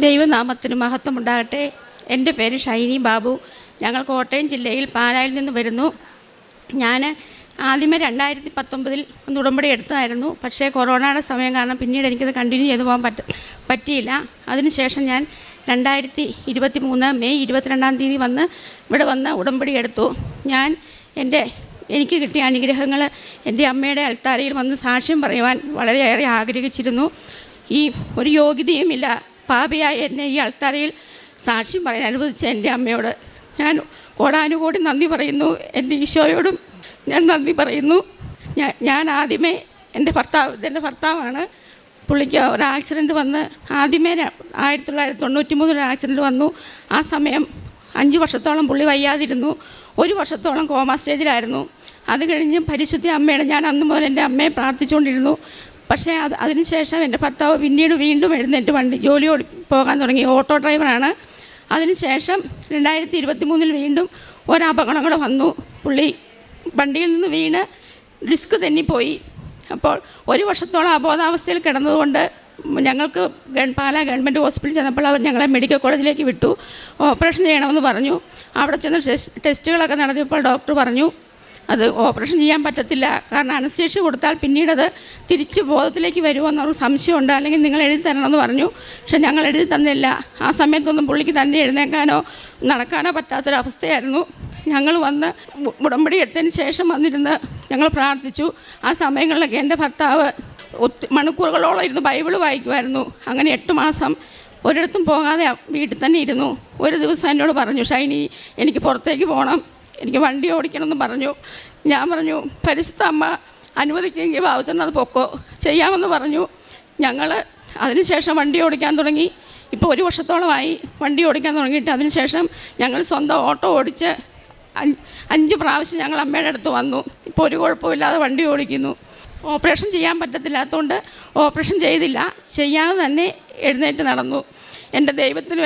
ദൈവനാമത്തിന് മഹത്വമുണ്ടാകട്ടെ. എൻ്റെ പേര് ഷൈനി ബാബു. ഞങ്ങൾ കോട്ടയം ജില്ലയിൽ പാലായിൽ നിന്ന് വരുന്നു. ഞാൻ ആദ്യമേ 2019 ഒന്ന് ഉടമ്പടി എടുത്തതായിരുന്നു. പക്ഷേ കൊറോണയുടെ സമയം കാരണം പിന്നീട് എനിക്കത് കണ്ടിന്യൂ ചെയ്തു പോകാൻ പറ്റിയില്ല. അതിനുശേഷം ഞാൻ 2023 മെയ് 22-ാം തീയതി ഇവിടെ വന്ന് ഉടമ്പടി എടുത്തു. എനിക്ക് കിട്ടിയ അനുഗ്രഹങ്ങൾ എൻ്റെ അമ്മയുടെ അൾത്താരയിൽ വന്ന് സാക്ഷ്യം പറയുവാൻ വളരെയേറെ ആഗ്രഹിച്ചിരുന്നു. ഈ ഒരു യോഗ്യതയുമില്ല പാപിയായ എന്നെ ഈ അൾത്താരയിൽ സാക്ഷ്യം പറയാൻ അനുവദിച്ച എൻ്റെ അമ്മയോട് ഞാൻ കോടാനുകോടി നന്ദി പറയുന്നു. എൻ്റെ ഈശോയോടും ഞാൻ നന്ദി പറയുന്നു. ഞാൻ ആദ്യമേ എൻ്റെ ഭർത്താവാണ്. പുള്ളിക്ക് ഒരു ആക്സിഡൻറ്റ് വന്ന് ആദ്യമേ 1993 ഒരു ആക്സിഡൻറ്റ് വന്നു. ആ സമയം 5 വർഷത്തോളം പുള്ളി വയ്യാതിരുന്നു. 1 വർഷത്തോളം കോമ സ്റ്റേജിലായിരുന്നു. അത് കഴിഞ്ഞ് പരിശുദ്ധ അമ്മയുടെ ഞാൻ അന്ന് മുതൽ എൻ്റെ അമ്മയെ പ്രാർത്ഥിച്ചുകൊണ്ടിരുന്നു. പക്ഷേ അതിനുശേഷം എൻ്റെ ഭർത്താവ് വീണ്ടും എഴുന്നേറ്റ് ജോലി പോകാൻ തുടങ്ങി. ഓട്ടോ ഡ്രൈവറാണ്. അതിനുശേഷം 2023 വീണ്ടും ഒരപകടം കൂടെ വന്നു. പുള്ളി വണ്ടിയിൽ നിന്ന് വീണ് ഡിസ്ക് തെന്നിപ്പോയി. അപ്പോൾ 1 വർഷത്തോളം അബോധാവസ്ഥയിൽ കിടന്നതുകൊണ്ട് ഞങ്ങൾക്ക് പാലാ ഗവൺമെൻറ് ഹോസ്പിറ്റലിൽ ചെന്നപ്പോൾ അവർ ഞങ്ങളെ മെഡിക്കൽ കോളേജിലേക്ക് വിട്ടു. ഓപ്പറേഷൻ ചെയ്യണമെന്ന് പറഞ്ഞു. അവിടെ ചെന്ന് ടെസ്റ്റുകളൊക്കെ നടത്തിയപ്പോൾ ഡോക്ടർ പറഞ്ഞു അത് ഓപ്പറേഷൻ ചെയ്യാൻ പറ്റത്തില്ല, കാരണം അനസ്തേഷ്യ കൊടുത്താൽ പിന്നീടത് തിരിച്ച് ബോധത്തിലേക്ക് വരുമോയെന്നൊരു സംശയമുണ്ട്, അല്ലെങ്കിൽ നിങ്ങൾ എഴുതി തരണമെന്ന് പറഞ്ഞു. പക്ഷെ ഞങ്ങൾ എഴുതി തന്നില്ല. ആ സമയത്തൊന്നും പുള്ളിക്ക് തന്നെ എഴുന്നേക്കാനോ നടക്കാനോ പറ്റാത്തൊരവസ്ഥയായിരുന്നു. ഞങ്ങൾ വന്ന് ഉടമ്പടി എടുത്തതിന് ശേഷം വന്നിരുന്ന് ഞങ്ങൾ പ്രാർത്ഥിച്ചു. ആ സമയങ്ങളിലൊക്കെ എൻ്റെ ഭർത്താവ് മണിക്കൂറുകളോളം ഇരുന്ന് ബൈബിൾ വായിക്കുമായിരുന്നു. അങ്ങനെ 8 മാസം ഒരിടത്തും പോകാതെ വീട്ടിൽ തന്നെ ഇരുന്നു. ഒരു ദിവസം എന്നോട് പറഞ്ഞു, ഷൈനി എനിക്ക് പുറത്തേക്ക് പോകണം, എനിക്ക് വണ്ടി ഓടിക്കണമെന്ന് പറഞ്ഞു. ഞാൻ പറഞ്ഞു, പരിശുദ്ധ അമ്മ അനുവദിക്കുമെങ്കിൽ ബാബുച്ചൻ അത് പൊക്കോ ചെയ്യാമെന്ന് പറഞ്ഞു. ഞങ്ങൾ അതിനുശേഷം വണ്ടി ഓടിക്കാൻ തുടങ്ങി. ഇപ്പോൾ 1 വർഷത്തോളമായി വണ്ടി ഓടിക്കാൻ തുടങ്ങിയിട്ട്. അതിനുശേഷം ഞങ്ങൾ സ്വന്തം ഓട്ടോ ഓടിച്ച് 5 പ്രാവശ്യം ഞങ്ങൾ അമ്മയുടെ അടുത്ത് വന്നു. ഇപ്പോൾ ഒരു കുഴപ്പമില്ലാതെ വണ്ടി ഓടിക്കുന്നു. ഓപ്പറേഷൻ ചെയ്യാൻ പറ്റത്തില്ലാത്തതുകൊണ്ട് ഓപ്പറേഷൻ ചെയ്തില്ല. ചെയ്യാതെ തന്നെ എഴുന്നേറ്റ് നടന്നു. എൻ്റെ ദൈവത്തിനും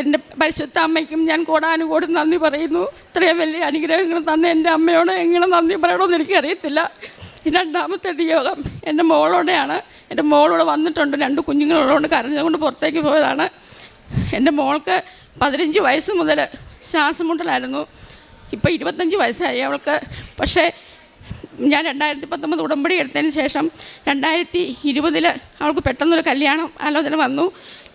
എൻ്റെ പരിശുദ്ധ അമ്മയ്ക്കും ഞാൻ കോടാനുകോടി നന്ദി പറയുന്നു. ഇത്രയും വലിയ അനുഗ്രഹങ്ങൾ തന്ന എൻ്റെ അമ്മയോട് എങ്ങനെ നന്ദി പറയണമെന്ന് എനിക്കറിയത്തില്ല. രണ്ടാമത്തെ നിയോഗം എൻ്റെ മോളോടെയാണ്. എൻ്റെ മോളോട് വന്നിട്ടുണ്ട്. 2 കുഞ്ഞുങ്ങളുള്ളതുകൊണ്ട് കരഞ്ഞുകൊണ്ട് പുറത്തേക്ക് പോയതാണ്. എൻ്റെ മോൾക്ക് 15 വയസ്സ് മുതൽ ശ്വാസം മുട്ടലായിരുന്നു. ഇപ്പോൾ 25 വയസ്സായി അവൾക്ക്. പക്ഷേ ഞാൻ 2019 ഉടമ്പടി എടുത്തതിന് ശേഷം 2020 അവൾക്ക് പെട്ടെന്നൊരു കല്യാണം ആലോചന വന്നു.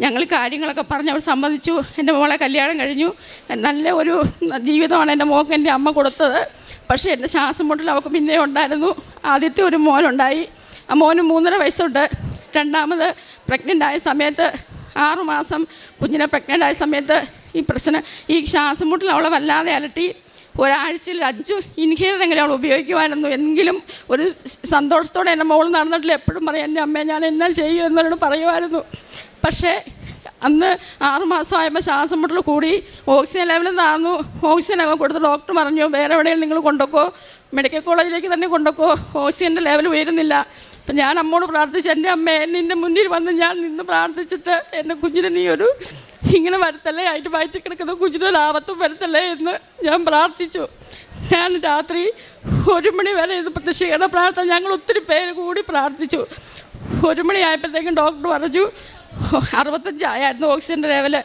ഞങ്ങൾ കാര്യങ്ങളൊക്കെ പറഞ്ഞ് അവൾ സമ്മതിച്ചു. എൻ്റെ മോളെ കല്യാണം കഴിഞ്ഞു. നല്ല ഒരു ജീവിതമാണ് എൻ്റെ മോൾക്ക് എൻ്റെ അമ്മ കൊടുത്തത്. പക്ഷേ എൻ്റെ ശ്വാസം മുട്ടൽ അവൾക്ക് പിന്നെ ഉണ്ടായിരുന്നു. ആദ്യത്തെ ഒരു മോനുണ്ടായി. ആ മോന് 3.5 വയസ്സുണ്ട്. രണ്ടാമത് പ്രഗ്നൻ്റ് ആയ സമയത്ത് 6 മാസം കുഞ്ഞിനെ പ്രഗ്നൻ്റ് ആയ സമയത്ത് ഈ ശ്വാസം മുട്ടൽ അവളെ വല്ലാതെ അലട്ടി. ഒരാഴ്ചയിൽ 5 ഇൻഹേലറെങ്കിലും അവൾ ഉപയോഗിക്കുമായിരുന്നു. എങ്കിലും ഒരു സന്തോഷത്തോടെ എൻ്റെ മോൾ നടന്നിട്ടില്ല. എപ്പോഴും പറയും, എൻ്റെ അമ്മയെ ഞാൻ എന്നാ ചെയ്യും എന്നോട് പറയുമായിരുന്നു. പക്ഷേ അന്ന് 6 മാസമായപ്പോൾ ശ്വാസം മുട്ടൽ കൂടി. ഓക്സിജൻ ലെവൽ താന്നു. ഓക്സിജനൊക്കെ കൊടുത്ത് ഡോക്ടർ പറഞ്ഞു, വേറെ എവിടെയും നിങ്ങൾ കൊണ്ടുപോക്കോ, മെഡിക്കൽ കോളേജിലേക്ക് തന്നെ കൊണ്ടുപോക്കോ, ഓക്സിജൻ്റെ ലെവൽ ഉയരുന്നില്ല. അപ്പം ഞാൻ അമ്മോട് പ്രാർത്ഥിച്ചു, എൻ്റെ അമ്മയെ നിൻ്റെ മുന്നിൽ വന്ന് ഞാൻ നിന്ന് പ്രാർത്ഥിച്ചിട്ട് എൻ്റെ കുഞ്ഞിനെ നീ ഇങ്ങനെ വരുത്തല്ലേ, ആയിട്ട് വയറ്റി കിടക്കുന്ന കുഞ്ഞിനൊരു ആപത്തും വരുത്തല്ലേ എന്ന് ഞാൻ പ്രാർത്ഥിച്ചു. ഞാൻ രാത്രി 1 മണി വരെ ഇത് പ്രത്യക്ഷീകരണ പ്രാർത്ഥന ഞങ്ങൾ ഒത്തിരി പേര് കൂടി പ്രാർത്ഥിച്ചു. 1 മണിയായപ്പോഴത്തേക്കും ഡോക്ടർ പറഞ്ഞു 65 ആയിരുന്നു ഓക്സിജൻ്റെ ലെവല്.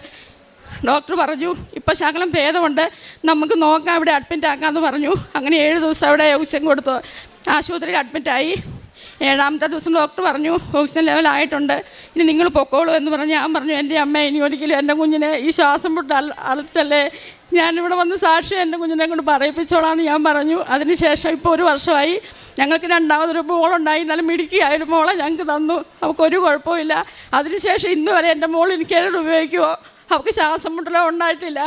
ഡോക്ടർ പറഞ്ഞു ഇപ്പോൾ ശകലം ഭേദമുണ്ട്, നമുക്ക് നോക്കാം, ഇവിടെ അഡ്മിറ്റ് ആക്കാമെന്ന് പറഞ്ഞു. അങ്ങനെ 7 ദിവസം അവിടെ ഓക്സിജൻ കൊടുത്തു ആശുപത്രിയിൽ അഡ്മിറ്റായി. 7ാമത്തെ ദിവസം ഡോക്ടർ പറഞ്ഞു ഓക്സിജൻ ലെവലായിട്ടുണ്ട്, ഇനി നിങ്ങൾ പൊക്കോളൂ എന്ന് പറഞ്ഞു. ഞാൻ പറഞ്ഞു, എൻ്റെ അമ്മ ഇനി ഒരിക്കലും എൻ്റെ കുഞ്ഞിനെ ഈ ശ്വാസം മുട്ട് അലച്ചല്ലേ, ഞാനിവിടെ വന്ന് സാക്ഷ്യം എൻ്റെ കുഞ്ഞിനെ കൊണ്ട് പറയിപ്പിച്ചോളാമെന്ന് ഞാൻ പറഞ്ഞു. അതിനുശേഷം ഇപ്പോൾ 1 വർഷമായി. ഞങ്ങൾക്ക് രണ്ടാമതൊരു മോളുണ്ടായി. നല്ല മിടുക്കിയായൊരു മോളെ ഞങ്ങൾക്ക് തന്നു. അവൾക്കൊരു കുഴപ്പമില്ല. അതിനുശേഷം ഇന്ന് വരെ എൻ്റെ മോൾ ഇൻഹേലർ ഉപയോഗിക്കുമോ, അവൾക്ക് ശ്വാസം മുട്ടലോ ഉണ്ടായിട്ടില്ല.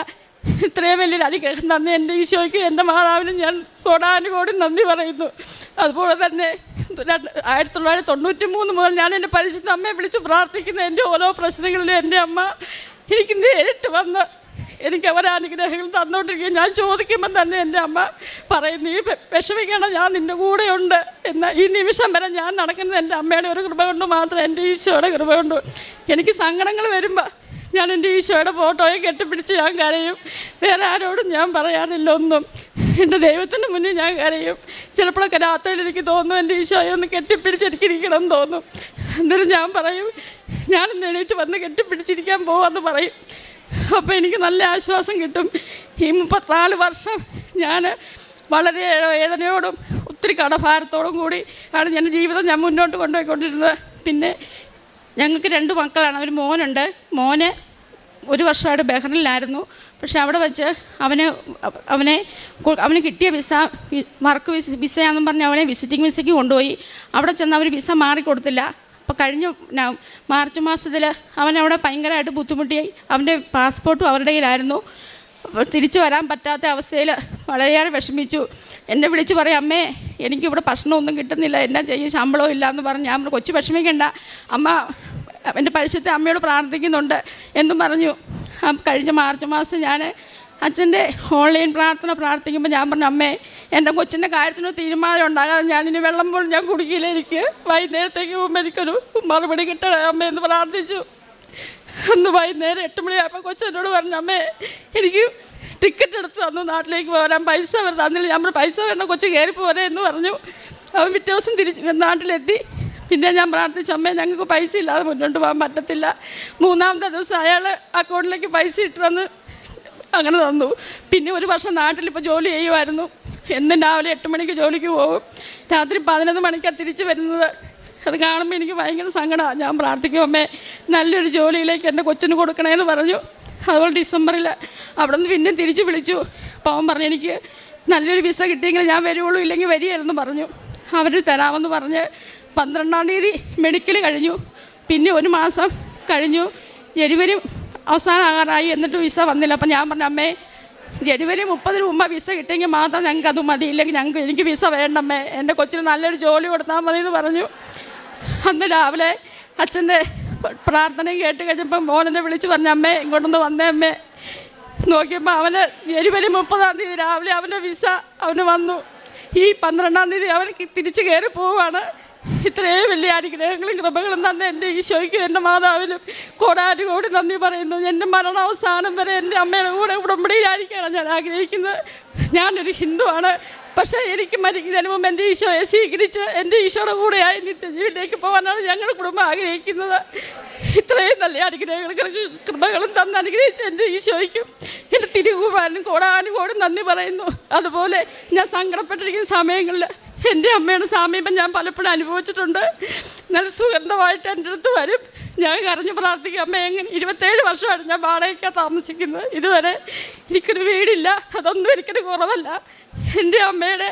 ഇത്രയും വലിയൊരു അനുഗ്രഹം തന്ന എൻ്റെ ഈശോയ്ക്ക് എൻ്റെ മാതാവിനും ഞാൻ കോടാനുകോടി നന്ദി പറയുന്നു. അതുപോലെ തന്നെ 1993 മുതൽ ഞാൻ എൻ്റെ പരിശുദ്ധ അമ്മയെ വിളിച്ച് പ്രാർത്ഥിക്കുന്ന എൻ്റെ ഓരോ പ്രശ്നങ്ങളിലും എൻ്റെ അമ്മ എനിക്ക് നേരിട്ട് വന്ന് എനിക്ക് അവരെ അനുഗ്രഹങ്ങൾ തന്നുകൊണ്ടിരിക്കുകയും ഞാൻ ചോദിക്കുമ്പം തന്നെ എൻ്റെ അമ്മ പറയുന്നു, ഈ വിഷമിക്കണം, ഞാൻ നിൻ്റെ കൂടെയുണ്ട് എന്ന. ഈ നിമിഷം വരെ ഞാൻ നടക്കുന്നത് എൻ്റെ അമ്മയുടെ ഒരു കൃപ കൊണ്ട് മാത്രം, എൻ്റെ ഈശോയുടെ കൃപ കൊണ്ട്. എനിക്ക് സങ്കടങ്ങൾ വരുമ്പോൾ ഞാൻ എൻ്റെ ഈശോയുടെ ഫോട്ടോയെ കെട്ടിപ്പിടിച്ച് ഞാൻ കരയും. വേറെ ആരോടും ഞാൻ പറയാനില്ല ഒന്നും. എൻ്റെ ദൈവത്തിൻ്റെ മുന്നിൽ ഞാൻ കരയും. ചിലപ്പോഴൊക്കെ രാത്രിയിൽ എനിക്ക് തോന്നും എൻ്റെ ഈശോയെ ഒന്ന് കെട്ടിപ്പിടിച്ച് എനിക്കിരിക്കണം എന്ന് തോന്നും. എന്നിട്ട് ഞാൻ പറയും, ഞാനിന്ന് എണീറ്റ് വന്ന് കെട്ടിപ്പിടിച്ചിരിക്കാൻ പോവാന്ന് പറയും. അപ്പോൾ എനിക്ക് നല്ല ആശ്വാസം കിട്ടും. ഈ 34 വർഷം ഞാൻ വളരെ വേദനയോടും ഒത്തിരി കടഭാരത്തോടും കൂടി ആണ് എൻ്റെ ജീവിതം ഞാൻ മുന്നോട്ട് കൊണ്ടുപോയിക്കൊണ്ടിരുന്നത്. പിന്നെ ഞങ്ങൾക്ക് 2 മക്കളാണ്. ഒരു മോനുണ്ട്. മോന് 1 വർഷമായിട്ട് ബഹ്റിനിലായിരുന്നു. പക്ഷെ അവിടെ വെച്ച് അവന് കിട്ടിയ വർക്ക് വിസയാണെന്നും പറഞ്ഞ് അവനെ വിസിറ്റിംഗ് വിസയ്ക്ക് കൊണ്ടുപോയി. അവിടെ ചെന്ന് അവർ വിസ മാറിക്കൊടുത്തില്ല. അപ്പോൾ കഴിഞ്ഞ മാർച്ച് മാസത്തിൽ അവനവിടെ ഭയങ്കരമായിട്ട് ബുദ്ധിമുട്ടി. അവൻ്റെ പാസ്പോർട്ടും അവരുടെ കയ്യിലായിരുന്നു. തിരിച്ചു വരാൻ പറ്റാത്ത അവസ്ഥയിൽ വളരെയേറെ വിഷമിച്ചു. എന്നെ വിളിച്ച് പറയും, അമ്മേ എനിക്കിവിടെ ഭക്ഷണമൊന്നും കിട്ടുന്നില്ല, എന്നാ ചെയ്യും, ശമ്പളവും ഇല്ല എന്ന് പറഞ്ഞ്. ഞാൻ കൊച്ചു വിഷമിക്കണ്ട, അമ്മ എൻ്റെ പരിശുദ്ധ അമ്മയോട് പ്രാർത്ഥിക്കുന്നുണ്ട് എന്നും പറഞ്ഞു. കഴിഞ്ഞ മാർച്ച് മാസം ഞാൻ അച്ഛൻ്റെ ഓൺലൈൻ പ്രാർത്ഥിക്കുമ്പോൾ ഞാൻ പറഞ്ഞു, അമ്മേ എൻ്റെ കൊച്ചിൻ്റെ കാര്യത്തിനൊരു തീരുമാനം ഉണ്ടാകാതെ ഞാനിനി വെള്ളം പോലും ഞാൻ കുടിക്കില്ല, എനിക്ക് വൈകുന്നേരത്തേക്ക് മുമ്പ് എനിക്കൊരു മറുപടി കിട്ടണേ അമ്മ എന്ന് പ്രാർത്ഥിച്ചു. അന്ന് വൈകുന്നേരം 8 മണിയായപ്പോൾ കൊച്ചെന്നോട് പറഞ്ഞു, അമ്മേ എനിക്ക് ടിക്കറ്റ് എടുത്ത് തന്നു, നാട്ടിലേക്ക് പോരാൻ പൈസ തന്നില്ല. ഞാൻ പൈസ വേണ്ട, കൊച്ചു കയറി പോരെ എന്ന് പറഞ്ഞു. അവൻ പിറ്റേ ദിവസം തിരിച്ച് നാട്ടിലെത്തി. പിന്നെ ഞാൻ പ്രാർത്ഥിച്ചു, അമ്മേ ഞങ്ങൾക്ക് പൈസ ഇല്ലാതെ മുന്നോട്ട് പോകാൻ പറ്റത്തില്ല. 3-ാമത്തെ ദിവസം അയാൾ അക്കൗണ്ടിലേക്ക് പൈസ ഇട്ട് തന്ന് അങ്ങനെ തന്നു. പിന്നെ 1 വർഷം നാട്ടിലിപ്പോൾ ജോലി ചെയ്യുമായിരുന്നു. എന്നും രാവിലെ 8 മണിക്ക് ജോലിക്ക് പോകും, രാത്രി 11 മണിക്കാണ് തിരിച്ച് വരുന്നത്. അത് കാണുമ്പോൾ എനിക്ക് ഭയങ്കര സങ്കടമാണ്. ഞാൻ പ്രാർത്ഥിക്കും, അമ്മേ നല്ലൊരു ജോലിയിലേക്ക് എൻ്റെ കൊച്ചിന് കൊടുക്കണേന്ന് പറഞ്ഞു. അതുപോലെ ഡിസംബറിൽ അവിടെ നിന്ന് പിന്നെ തിരിച്ച് വിളിച്ചു. അപ്പോൾ അവൻ പറഞ്ഞു, എനിക്ക് നല്ലൊരു വിസ കിട്ടിയെങ്കിൽ ഞാൻ വരുള്ളൂ, ഇല്ലെങ്കിൽ വരികയില്ലെന്ന് പറഞ്ഞു. അവർ തരാമെന്ന് പറഞ്ഞ് 12-ാം തീയതി മെഡിക്കൽ കഴിഞ്ഞു. പിന്നെ 1 മാസം കഴിഞ്ഞു, ജനുവരി അവസാനമാകാറായി, എന്നിട്ട് വിസ വന്നില്ല. അപ്പം ഞാൻ പറഞ്ഞു, അമ്മേ ജനുവരി 30-ന് മുമ്പ് വിസ കിട്ടിയെങ്കിൽ മാത്രം ഞങ്ങൾക്ക് അത് മതി, ഇല്ലെങ്കിൽ എനിക്ക് വിസ വേണ്ടമ്മേ, എൻ്റെ കൊച്ചിന് നല്ലൊരു ജോലി കൊടുത്താൽ മതി എന്ന് പറഞ്ഞു. അന്ന് രാവിലെ അച്ഛൻ്റെ പ്രാർത്ഥനയും കേട്ട് കഴിഞ്ഞപ്പോൾ മോനെന്നെ വിളിച്ച് പറഞ്ഞു, അമ്മേ ഇങ്ങോട്ടൊന്ന് വന്നേ അമ്മേ. നോക്കിയപ്പോൾ അവന് ജനുവരി 30-ാം തീയതി രാവിലെ അവൻ്റെ വിസ അവന് വന്നു. ഈ 12-ാം തീയതി അവൻ തിരിച്ച് കയറി പോവുകയാണ്. ഇത്രയും വലിയ അനുഗ്രഹങ്ങളും കൃപകളും തന്നെ എൻ്റെ ഈശോയ്ക്കും എൻ്റെ മാതാവിനും കോടാനുകോടി നന്ദി പറയുന്നു. എൻ്റെ മരണാവസാനം വരെ എൻ്റെ അമ്മയുടെ കൂടെ ഉടമ്പടിയിലായിരിക്കണം ഞാൻ ആഗ്രഹിക്കുന്നത്. ഞാനൊരു ഹിന്ദുവാണ്, പക്ഷേ എനിക്ക് മരിക്കുന്നതിന് മുമ്പ് എൻ്റെ ഈശോയെ സ്വീകരിച്ച് എൻ്റെ ഈശോയുടെ കൂടെയായി നിത്യജീവിലേക്ക് പോകാനാണ് ഞങ്ങളുടെ കുടുംബം ആഗ്രഹിക്കുന്നത്. ഇത്രയും നല്ല അനുഗ്രഹങ്ങളും കൃപകളും തന്ന് അനുഗ്രഹിച്ച് എൻ്റെ ഈശോയ്ക്കും എൻ്റെ തിരുകുമാരനും കോടാനുകോടി നന്ദി പറയുന്നു. അതുപോലെ ഞാൻ സങ്കടപ്പെട്ടിരിക്കുന്ന സമയങ്ങളിൽ എൻ്റെ അമ്മയുടെ സാമീപ്യം ഞാൻ പലപ്പോഴും അനുഭവിച്ചിട്ടുണ്ട്. നല്ല സുഗന്ധമായിട്ട് എൻ്റെ അടുത്ത് വരും. ഞാൻ കരഞ്ഞ് പ്രാർത്ഥിക്കും, അമ്മ എങ്ങനെ 27 വർഷമാണ് ഞാൻ വാടകയ്ക്കാണ് താമസിക്കുന്നത്. ഇതുവരെ എനിക്കൊരു വീടില്ല, അതൊന്നും എനിക്കൊരു കുറവല്ല. എൻ്റെ അമ്മയുടെ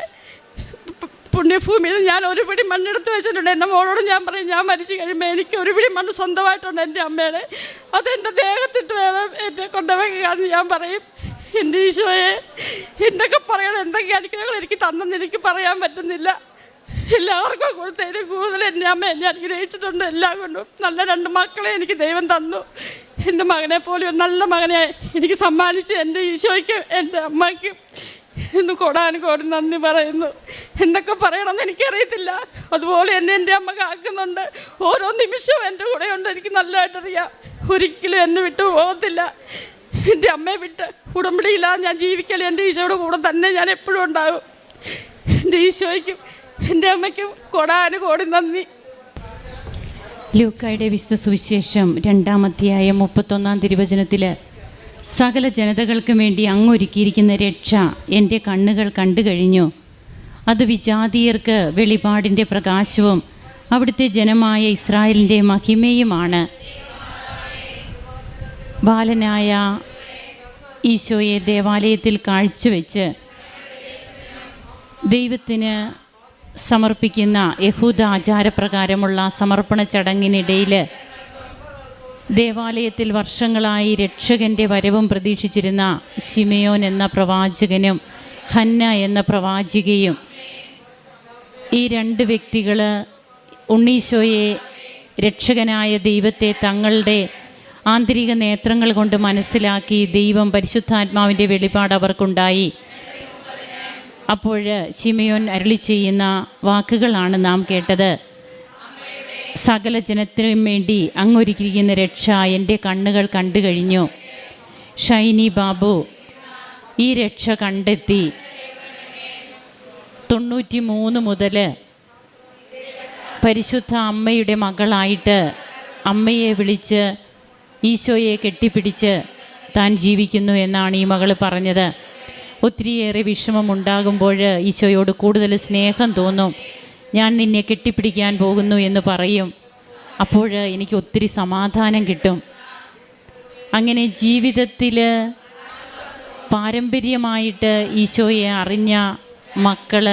പുണ്യഭൂമിയിൽ ഞാൻ ഒരു പിടി മണ്ണെടുത്ത് വെച്ചിട്ടുണ്ട്. എൻ്റെ മോളോട് ഞാൻ പറയും, ഞാൻ മരിച്ചു കഴിയുമ്പോൾ എനിക്ക് ഒരു പിടി മണ്ണ് സ്വന്തമായിട്ടുണ്ട് എൻ്റെ അമ്മയുടെ. അതെൻ്റെ ദേഹത്തിട്ട് വേണം എന്നെ കൊണ്ടുപോകാമെന്ന് ഞാൻ പറയും. എൻ്റെ ഈശോയെ എന്തൊക്കെ പറയണം, എന്തൊക്കെ അനുഗ്രഹങ്ങൾ എനിക്ക് തന്നെന്ന് എനിക്ക് പറയാൻ പറ്റുന്നില്ല. എല്ലാവർക്കും കൊടുത്തതിന് കൂടുതൽ എൻ്റെ അമ്മ എന്നെ അനുഗ്രഹിച്ചിട്ടുണ്ട്. എല്ലാം കൊണ്ടും നല്ല 2 മക്കളെ എനിക്ക് ദൈവം തന്നു. എൻ്റെ മകനെ പോലെ ഒരു നല്ല മകനെ എനിക്ക് സമ്മാനിച്ച് എൻ്റെ ഈശോയ്ക്കും എൻ്റെ അമ്മയ്ക്കും ഇന്ന് കോടാനുകോടി നന്ദി പറയുന്നു. എന്തൊക്കെ പറയണമെന്ന് എനിക്കറിയത്തില്ല. അതുപോലെ എന്നെ എൻ്റെ അമ്മ കാക്കുന്നുണ്ട്. ഓരോ നിമിഷവും എൻ്റെ കൂടെയുണ്ട്. എനിക്ക് നല്ലതായിട്ടറിയാം. ഒരിക്കലും എന്നെ വിട്ടു പോകത്തില്ല. എൻ്റെ അമ്മയെ വിട്ട് ഉടമ്പടിയില്ലാതെ ഞാൻ ജീവിക്കല്. എൻ്റെ ഈശോയുടെ കൂടെ തന്നെ ഞാൻ എപ്പോഴും ഉണ്ടാകും. എൻ്റെ ഈശോയ്ക്കും എൻ്റെ അമ്മയ്ക്കും കോടാനുകോടി നന്ദി. ലൂക്കായുടെ വിശുദ്ധ സുവിശേഷം 2-ാം അധ്യായം 31-ാം തിരുവചനത്തിൽ സകല ജനതകൾക്കും വേണ്ടി അങ്ങൊരുക്കിയിരിക്കുന്ന രക്ഷ എൻ്റെ കണ്ണുകൾ കണ്ടു കഴിഞ്ഞു. അത് വിജാതീയർക്ക് വെളിപാടിൻ്റെ പ്രകാശവും അവിടുത്തെ ജനമായ ഇസ്രായേലിൻ്റെ മഹിമയുമാണ്. ബാലനായ ഈശോയെ ദേവാലയത്തിൽ കാഴ്ചവെച്ച് ദൈവത്തിന് സമർപ്പിക്കുന്ന യഹൂദ ആചാരപ്രകാരമുള്ള സമർപ്പണ ചടങ്ങിനിടയിൽ ദേവാലയത്തിൽ വർഷങ്ങളായി രക്ഷകൻ്റെ വരവും പ്രതീക്ഷിച്ചിരുന്ന ശിമയോൻ എന്ന പ്രവാചകനും ഹന്ന എന്ന പ്രവാചികയും, ഈ 2 വ്യക്തികൾ ഉണ്ണീശോയെ രക്ഷകനായ ദൈവത്തെ തങ്ങളുടെ ആന്തരിക നേത്രങ്ങൾ കൊണ്ട് മനസ്സിലാക്കി ദൈവം പരിശുദ്ധാത്മാവിൻ്റെ വെളിപാട് അവർക്കുണ്ടായി. അപ്പോൾ ശിമയോൻ അരുളി ചെയ്യുന്ന വാക്കുകളാണ് നാം കേട്ടത്. സകല ജനത്തിനും വേണ്ടി അങ്ങൊരുക്കിയിരിക്കുന്ന രക്ഷ എൻ്റെ കണ്ണുകൾ കണ്ടു കഴിഞ്ഞു. ഷൈനി ബാബു ഈ രക്ഷ കണ്ടെത്തി. 93 മുതൽ പരിശുദ്ധ അമ്മയുടെ മകളായിട്ട് അമ്മയെ വിളിച്ച് ഈശോയെ കെട്ടിപ്പിടിച്ച് താൻ ജീവിക്കുന്നു എന്നാണ് ഈ മകൾ പറഞ്ഞത്. ഒത്തിരിയേറെ വിഷമമുണ്ടാകുമ്പോൾ ഈശോയോട് കൂടുതൽ സ്നേഹം തോന്നും. ഞാൻ നിന്നെ കെട്ടിപ്പിടിക്കാൻ പോകുന്നു എന്ന് പറയും. അപ്പോൾ എനിക്ക് ഒത്തിരി സമാധാനം കിട്ടും. അങ്ങനെ ജീവിതത്തിൽ പാരമ്പര്യമായിട്ട് ഈശോയെ അറിഞ്ഞ മക്കൾ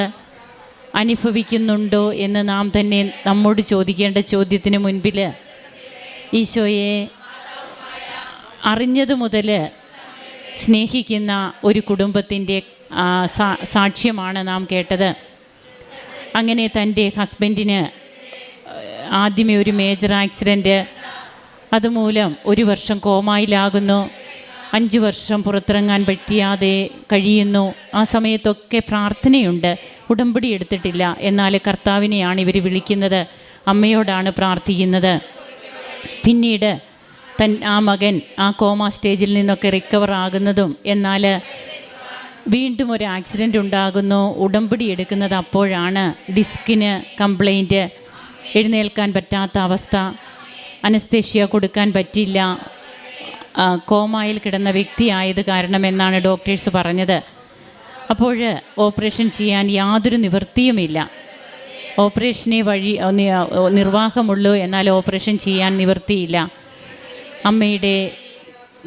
അനുഭവിക്കുന്നുണ്ടോ എന്ന് നാം തന്നെ നമ്മോട് ചോദിക്കേണ്ട ചോദ്യത്തിന് മുൻപിൽ ഈശോയെ അറിഞ്ഞത് മുതൽ സ്നേഹിക്കുന്ന ഒരു കുടുംബത്തിൻ്റെ സാക്ഷ്യമാണ് നാം കേട്ടത്. അങ്ങനെ തൻ്റെ ഹസ്ബൻഡിന് ആദ്യമേ ഒരു മേജർ ആക്സിഡൻറ്റ്, അതുമൂലം 1 വർഷം കോമായിലാകുന്നു. 5 വർഷം പുറത്തിറങ്ങാൻ പറ്റിയാതെ കഴിയുന്നു. ആ സമയത്തൊക്കെ പ്രാർത്ഥനയുണ്ട്, ഉടമ്പടി എടുത്തിട്ടില്ല. എന്നാൽ കർത്താവിനെയാണ് ഇവർ വിളിക്കുന്നത്, അമ്മയോടാണ് പ്രാർത്ഥിക്കുന്നത്. പിന്നീട് ആ മകൻ ആ കോമ സ്റ്റേജിൽ നിന്നൊക്കെ റിക്കവർ ആകുന്നതും, എന്നാൽ വീണ്ടും ഒരു ആക്സിഡൻ്റ് ഉണ്ടാകുന്നു. ഉടമ്പടി എടുക്കുന്നത് അപ്പോഴാണ്. ഡിസ്കിന് കംപ്ലൈൻറ്റ്, എഴുന്നേൽക്കാൻ പറ്റാത്ത അവസ്ഥ, അനസ്തേഷ്യ കൊടുക്കാൻ പറ്റില്ല, കോമായിൽ കിടന്ന വ്യക്തിയായത് കാരണമെന്നാണ് ഡോക്ടേഴ്സ് പറഞ്ഞത്. അപ്പോൾ ഓപ്പറേഷൻ ചെയ്യാൻ യാതൊരു നിവൃത്തിയുമില്ല. ഓപ്പറേഷനെ വഴി നിർവാഹമുള്ളൂ, എന്നാൽ ഓപ്പറേഷൻ ചെയ്യാൻ നിവൃത്തിയില്ല. അമ്മയുടെ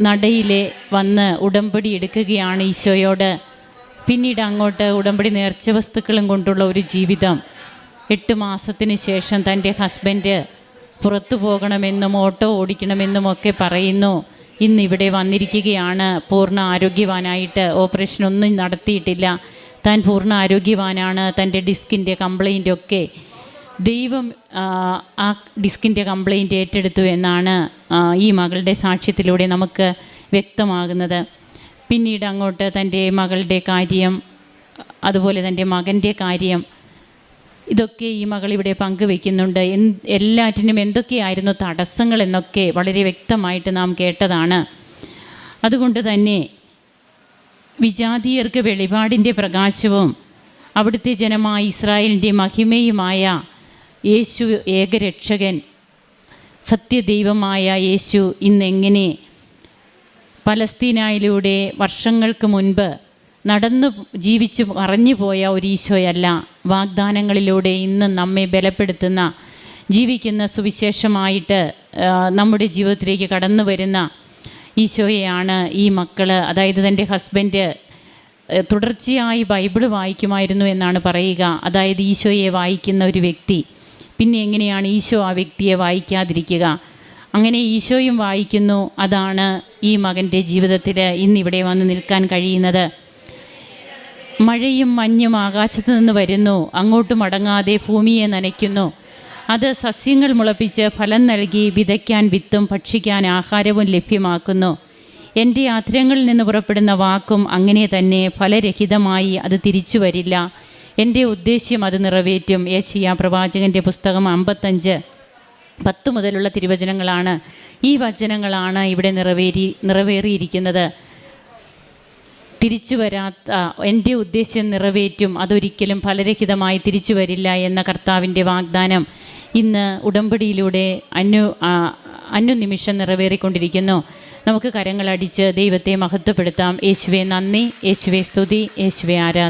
നടയിലെ വന്ന് ഉടമ്പടി എടുക്കുകയാണ് ഈശോയോട്. പിന്നീട് അങ്ങോട്ട് ഉടമ്പടി നേർച്ച വസ്തുക്കളും കൊണ്ടുള്ള ഒരു ജീവിതം. 8 മാസത്തിന് ശേഷം തൻ്റെ ഹസ്ബൻഡ് പുറത്തു പോകണമെന്നും ഓട്ടോ ഓടിക്കണമെന്നും ഒക്കെ പറയുന്നു. ഇന്നിവിടെ വന്നിരിക്കുകയാണ് പൂർണ്ണ ആരോഗ്യവാനായിട്ട്. ഓപ്പറേഷനൊന്നും നടത്തിയിട്ടില്ല, താൻ പൂർണ്ണ ആരോഗ്യവാനാണ്. തൻ്റെ ഡിസ്കിൻ്റെ കംപ്ലൈൻ്റൊക്കെ ദൈവം ആ ഡിസ്കിൻ്റെ കംപ്ലൈൻറ്റ് ഏറ്റെടുത്തു എന്നാണ് ഈ മകളുടെ സാക്ഷ്യത്തിലൂടെ നമുക്ക് വ്യക്തമാകുന്നത്. പിന്നീട് അങ്ങോട്ട് തൻ്റെ മകളുടെ കാര്യം, അതുപോലെ തൻ്റെ മകൻ്റെ കാര്യം, ഇതൊക്കെ ഈ മകൾ ഇവിടെ പങ്കുവെക്കുന്നുണ്ട്. എല്ലാറ്റിനും എന്തൊക്കെയായിരുന്നു തടസ്സങ്ങൾ എന്നൊക്കെ വളരെ വ്യക്തമായിട്ട് നാം കേട്ടതാണ്. അതുകൊണ്ട് തന്നെ വിജാതീയർക്ക് വെളിപാടിൻ്റെ പ്രകാശവും അവിടുത്തെ ജനമായ ഇസ്രായേലിൻ്റെ മഹിമയുമായ യേശു ഏകരക്ഷകൻ, സത്യദൈവമായ യേശു ഇന്നെങ്ങനെ പലസ്തീനായിലൂടെ വർഷങ്ങൾക്ക് മുൻപ് നടന്നു ജീവിച്ച് മറഞ്ഞു പോയ ഒരു ഈശോയല്ല, വാഗ്ദാനങ്ങളിലൂടെ ഇന്ന് നമ്മെ ബലപ്പെടുത്തുന്ന, ജീവിക്കുന്ന സുവിശേഷമായിട്ട് നമ്മുടെ ജീവിതത്തിലേക്ക് കടന്നു വരുന്ന ഈശോയെയാണ് ഈ മക്കൾ. അതായത് തൻ്റെ ഹസ്ബൻഡ് തുടർച്ചയായി ബൈബിൾ വായിക്കുമായിരുന്നു എന്നാണ് പറയുക. അതായത് ഈശോയെ വായിക്കുന്ന ഒരു വ്യക്തി പിന്നെ എങ്ങനെയാണ് ഈശോ ആ വ്യക്തിയെ വായിക്കാതിരിക്കുക? അങ്ങനെ ഈശോയും വായിക്കുന്നു. അതാണ് ഈ മകൻ്റെ ജീവിതത്തിൽ ഇന്നിവിടെ വന്ന് നിൽക്കാൻ കഴിയുന്നത്. മഴയും മഞ്ഞും ആകാശത്ത് നിന്ന് വരുന്നു, അങ്ങോട്ട് മടങ്ങാതെ ഭൂമിയെ നനയ്ക്കുന്നു. അത് സസ്യങ്ങൾ മുളപ്പിച്ച് ഫലം നൽകി വിതയ്ക്കാൻ വിത്തും ഭക്ഷിക്കാൻ ആഹാരവും ലഭ്യമാക്കുന്നു. എൻ്റെ അധരങ്ങളിൽ നിന്ന് പുറപ്പെടുന്ന വാക്കും അങ്ങനെ തന്നെ ഫലരഹിതമായി അത് തിരിച്ചു വരില്ല. എൻ്റെ ഉദ്ദേശ്യം അത് നിറവേറ്റും. യെശയ്യാ പ്രവാചകൻ്റെ പുസ്തകം 55:10 മുതലുള്ള തിരുവചനങ്ങളാണ്. ഈ വചനങ്ങളാണ് ഇവിടെ നിറവേറിയിരിക്കുന്നത്. തിരിച്ചു വരാത്ത എൻ്റെ ഉദ്ദേശ്യം നിറവേറ്റും, അതൊരിക്കലും ഫലരഹിതമായി തിരിച്ചു വരില്ല എന്ന കർത്താവിൻ്റെ വാഗ്ദാനം ഇന്ന് ഉടമ്പടിയിലൂടെ അനുനിമിഷം നിറവേറിക്കൊണ്ടിരിക്കുന്നു. നമുക്ക് കരങ്ങളടിച്ച് ദൈവത്തെ മഹത്വപ്പെടുത്താം. യേശുവേ നന്ദി, യേശുവേ സ്തുതി, യേശുവേ ആരാധന.